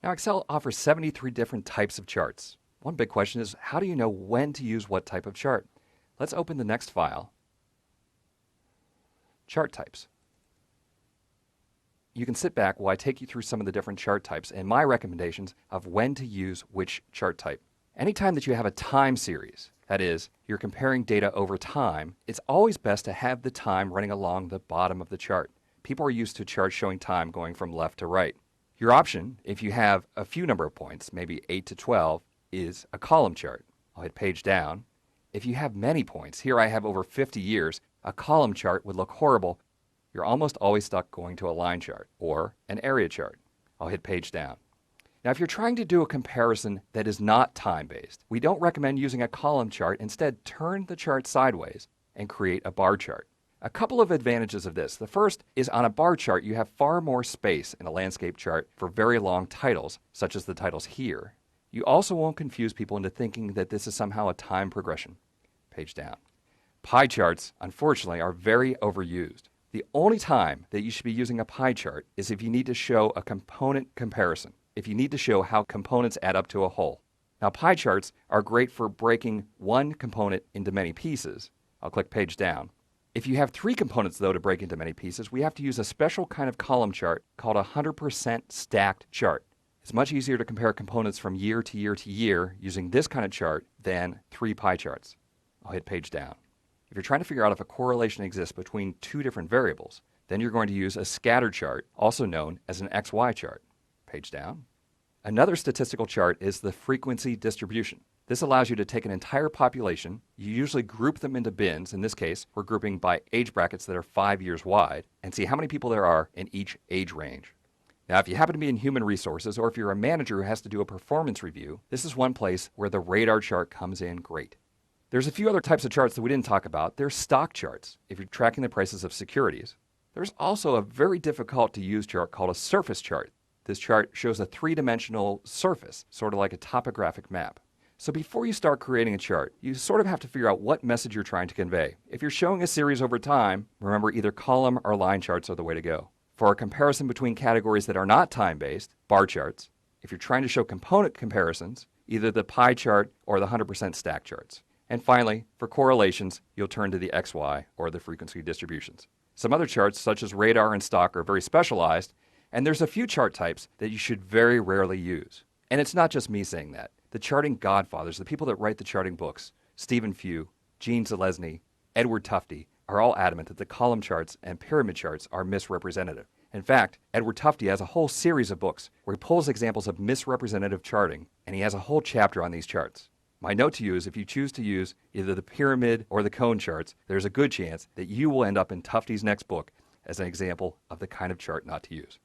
Now, Excel offers 73 different types of charts. One big question is, how do you know when to use what type of chart? Let's open the next file, Chart Types. You can sit back while I take you through some of the different chart types and my recommendations of when to use which chart type. Anytime that you have a time series, that is, you're comparing data over time, it's always best to have the time running along the bottom of the chart. People are used to charts showing time going from left to right. Your option, if you have a few number of points, maybe 8 to 12, is a column chart. I'll hit page down. If you have many points, here I have over 50 years, a column chart would look horrible. You're almost always stuck going to a line chart or an area chart. I'll hit page down. Now, if you're trying to do a comparison that is not time-based, we don't recommend using a column chart. Instead, turn the chart sideways and create a bar chart. A couple of advantages of this. The first is on a bar chart, you have far more space in a landscape chart for very long titles, such as the titles here. You also won't confuse people into thinking that this is somehow a time progression. Page down. Pie charts, unfortunately, are very overused. The only time that you should be using a pie chart is if you need to show a component comparison, if you need to show how components add up to a whole. Now, pie charts are great for breaking one component into many pieces. I'll click page down. If you have 3 components, though, to break into many pieces, we have to use a special kind of column chart called a 100% stacked chart. It's much easier to compare components from year to year to year using this kind of chart than 3 pie charts. I'll hit page down. If you're trying to figure out if a correlation exists between 2 different variables, then you're going to use a scatter chart, also known as an XY chart. Page down. Another statistical chart is the frequency distribution. This allows you to take an entire population, you usually group them into bins. In this case, we're grouping by age brackets that are 5 years wide, and see how many people there are in each age range. Now, if you happen to be in human resources, or if you're a manager who has to do a performance review, this is one place where the radar chart comes in great. There's a few other types of charts that we didn't talk about. There's stock charts, if you're tracking the prices of securities. There's also a very difficult to use chart called a surface chart. This chart shows a 3-dimensional surface, sort of like a topographic map. So before you start creating a chart, you sort of have to figure out what message you're trying to convey. If you're showing a series over time, remember either column or line charts are the way to go. For a comparison between categories that are not time-based, bar charts. If you're trying to show component comparisons, either the pie chart or the 100% stack charts. And finally, for correlations, you'll turn to the XY or the frequency distributions. Some other charts, such as radar and stock, are very specialized, and there's a few chart types that you should very rarely use. And it's not just me saying that. The charting godfathers, the people that write the charting books, Stephen Few, Gene Zelezny, Edward Tufte, are all adamant that the column charts and pyramid charts are misrepresentative. In fact, Edward Tufte has a whole series of books where he pulls examples of misrepresentative charting, and he has a whole chapter on these charts. My note to you is if you choose to use either the pyramid or the cone charts, there's a good chance that you will end up in Tufte's next book as an example of the kind of chart not to use.